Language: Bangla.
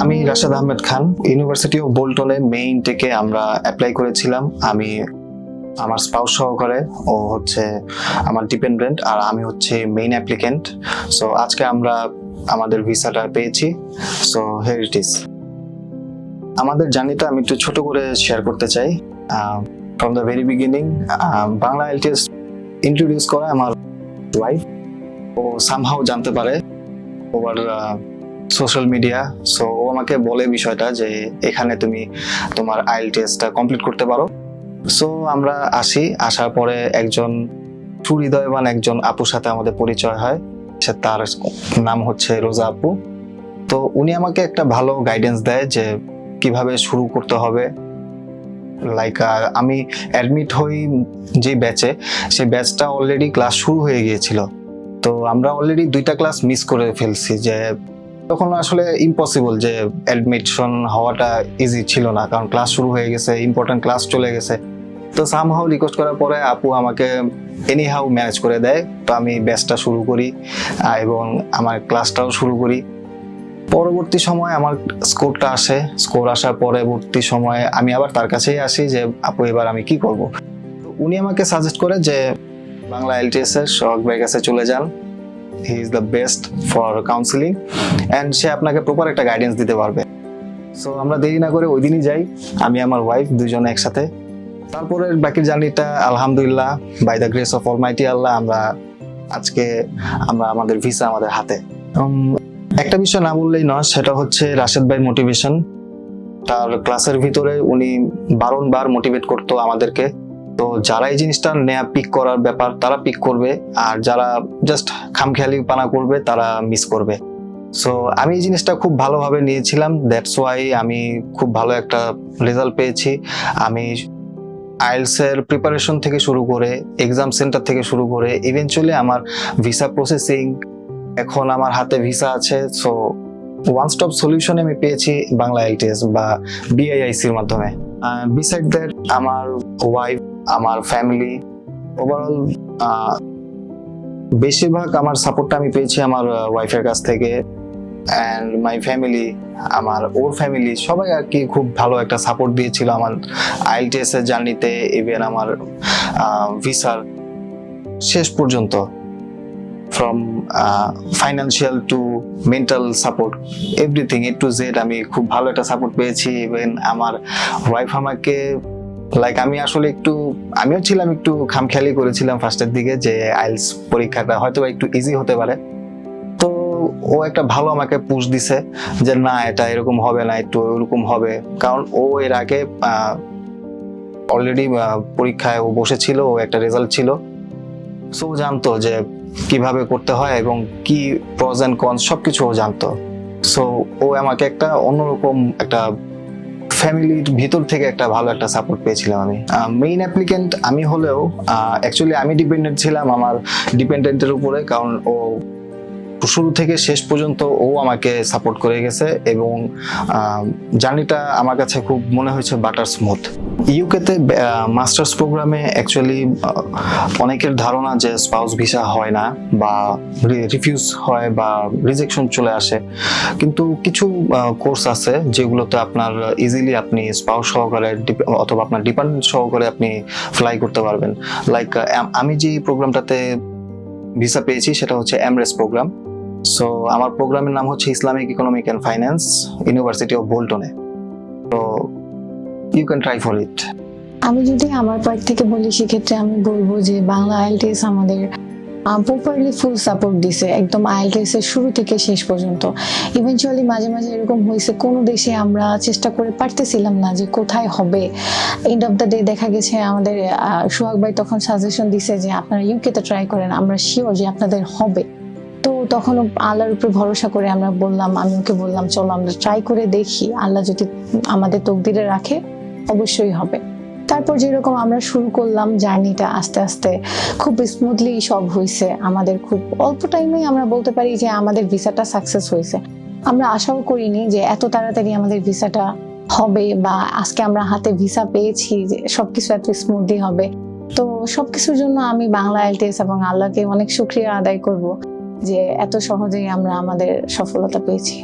আমি Rashed Ahmed Khan, university of বোল্টনে main থেকে আমরা অ্যাপ্লাই করেছিলাম। আমি আমার স্পাউস সহকারে, ও হচ্ছে আমার ডিপেন্ডেন্ট, আর আমি হচ্ছে মেইন অ্যাপ্লিকেন্ট। সো আজকে আমরা আমাদের ভিসাটা পেয়েছি। So here it is. আমাদের জার্নিটা আমি একটু ছোট করে শেয়ার করতে চাই। From the very beginning Bangla IELTS introduce করা আমার ওয়াইফ। ও সামহাও জানতে পারে ওভার সোশ্যাল মিডিয়া। সো ও আমাকে বলে বিষয়টা যে এখানে তুমি তোমার আইএলটিএসটা কমপ্লিট করতে পারো। সো আমরা আসার পরে একজন সুহৃদয়বান একজন আপুর সাথে আমাদের পরিচয় হয়। তার নাম হচ্ছে রোজা আপু। তো উনি আমাকে একটা ভালো গাইডেন্স দেয় যে কিভাবে শুরু করতে হবে। লাইক আমি অ্যাডমিট হই যে ব্যাচে, সেই ব্যাচটা অলরেডি ক্লাস শুরু হয়ে গিয়েছিল। তো আমরা অলরেডি 2টা ক্লাস মিস করে ফেলছি। যে তখন আসলে ইম্পসিবল যে অ্যাডমিশন হওয়াটা ইজি ছিল না, কারণ ক্লাস শুরু হয়ে গেছে, ইম্পর্টেন্ট ক্লাস চলে গেছে। তো সামহাউ রিকোয়েস্ট করার পরে আপু আমাকে এনিহাউ ম্যানেজ করে দেয়। তো আমি ব্যাচটা শুরু করি এবং আমার ক্লাসটাও শুরু করি। পরবর্তী সময় আমার স্কোরটা আসে। স্কোর আসার পরবর্তী সময়ে আমি আবার তার কাছেই আসি যে আপু এবার আমি কি করব। উনি আমাকে সাজেস্ট করে যে বাংলা আইএলটিএস এর সোহাগ ভাইয়ের কাছে চলে যান। He is the best for counselling and সে আপনাকে প্রপার একটা গাইডেন্স দিতে পারবে। সো আমরা দেরি না করে ওই দিনই যাই, আমি আমার ওয়াইফ দুজনে একসাথে। তারপরে বাকি জার্নিটা আলহামদুলিল্লাহ by the grace of almighty Allah আজকে আমাদের ভিসা আমাদের হাতে। একটা বিষয় না বললেই নয়, সেটা হচ্ছে রাশেদ ভাই মোটিভেশন। তার ক্লাসের ভিতরে উনি বারংবার মোটিভেট করতো আমাদেরকে। তো যারা এই জিনিসটা নেয়া পিক করার ব্যাপার তারা পিক করবে, আর যারা জাস্ট খামখেয়ালি পানা করবে তারা মিস করবে। সো আমি এই জিনিসটা খুব ভালোভাবে নিয়েছিলাম। দ্যাটস ওয়াই আমি খুব ভালো একটা রেজাল্ট পেয়েছি। আমি আইএলটিএস এর প্রিপারেশন থেকে শুরু করে, এক্সাম সেন্টার থেকে শুরু করে, ইভেনচুয়ালি আমার ভিসা প্রসেসিং, এখন আমার হাতে ভিসা আছে। সো ওয়ান স্টপ সলিউশন আমি পেয়েছি বাংলা আইএলটিএস বা বিআইআইসির মাধ্যমে। বিসাইড দ্যাট আমার ওয়াইফ, আমার ফ্যামিলি, ওভারঅল বেশিরভাগ আমার সাপোর্টটা আমি পেয়েছি আমার ওয়াইফের কাছ থেকে। And my family, or family সবাই আর কি খুব ভালো একটা সাপোর্ট দিয়েছিল আমার আইএলটিএস এর জার্নিতে, ইভেন আমার ভিসার শেষ পর্যন্ত। From financial to mental support, everything A to Z আমি খুব ভালো একটা সাপোর্ট পেয়েছি। ইভেন আমার ওয়াইফ আমাকে আমিও ছিলাম একটু খামখেয়ালি করেছিলাম ফার্স্টের দিকে যে আইএলটিএস পরীক্ষাটা হয়তো একটু ইজি হতে পারে। তো ও একটা ভালো আমাকে পুশ দিছে যে না, এটা এরকম হবে না, একটু ওরকম হবে। কারণ ও এর আগে অলরেডি পরীক্ষায় ও বসেছিল, ও একটা রেজাল্ট ছিল। সো ও জানতো যে কিভাবে করতে হয় এবং কি প্রস এন্ড কনস সবকিছু ও জানতো। সো ও আমাকে একটা অন্যরকম একটা ফ্যামিলির ভিতর থেকে একটা ভালো একটা সাপোর্ট পেয়েছিলাম আমি। মেইন অ্যাপ্লিকেন্ট আমি হলেও অ্যাকচুয়ালি আমি ডিপেন্ডেন্ট ছিলাম আমার ডিপেন্ডেন্টের উপরে, কারণ ও শুরু থেকে শেষ পর্যন্ত ও আমাকে সাপোর্ট করে গেছে এবং জার্নিটা আমার কাছে খুব মনে হয়েছে বাটার স্মুথ। ইউকেতে মাস্টার্স প্রোগ্রামে অ্যাকচুয়ালি অনেকের ধারণা যে স্পাউস ভিসা হয় না বা রিফিউজ হয় বা রিজেকশন চলে আসে, কিন্তু কিছু কোর্স আছে যেগুলোতে আপনার ইজিলি আপনি স্পাউস সহকারে অথবা আপনার ডিপেন্ডেন্ট সহকারে আপনি ফ্লাই করতে পারবেন। লাইক আমি যে প্রোগ্রামটাতে ভিসা পেয়েছি সেটা হচ্ছে এমরেস প্রোগ্রাম। সো আমার প্রোগ্রামের নাম হচ্ছে Islamic economic and finance, university of বোল্টনে। তো you can try for it. আমি যদি আমার পার্ট থেকে বলি, সেক্ষেত্রে আমি বলবো যে বাংলা আইএলটিএস আমাদের প্রপারলি ফুল সাপোর্ট দিছে একদম আইএলটিএস এর শুরু থেকে শেষ পর্যন্ত। ইভেনচুয়ালি মাঝে মাঝে এরকম হয়েছে কোনো দেশে আমরা চেষ্টা করে পারতেছিলাম না যে কোথায় হবে। এন্ড অফ দ্য ডে দেখা গেছে আমাদের সোহাগ ভাই তখন সাজেশন দিছে যে আপনারা ইউকেতে ট্রাই করেন, আমরা শিওর যে আপনাদের হবে। তো তখন আল্লাহর উপরে ভরসা করে আমি ওকে বললাম চলো আমরা ট্রাই করে দেখি, আল্লাহ যদি আমাদের তকদিরে রাখে অবশ্যই হবে। তারপর যেরকম আমরা শুরু করলাম জার্নিটা, আস্তে আস্তে খুব স্মুথলি সব হয়েছে। আমাদের খুব অল্প টাইমে আমরা বলতে পারি যে আমাদের ভিসাটা সাকসেস হয়েছে। আমরা আশাও করিনি যে এত তাড়াতাড়ি আমাদের ভিসাটা হবে, বা আজকে আমরা হাতে ভিসা পেয়েছি যে সবকিছু এত স্মুথলি হবে। তো সবকিছুর জন্য আমি বাংলা আইএলটিএস এবং আল্লাহকে অনেক শুকরিয়া আদায় করব যে এত সহজেই আমরা আমাদের সফলতা পেয়েছি।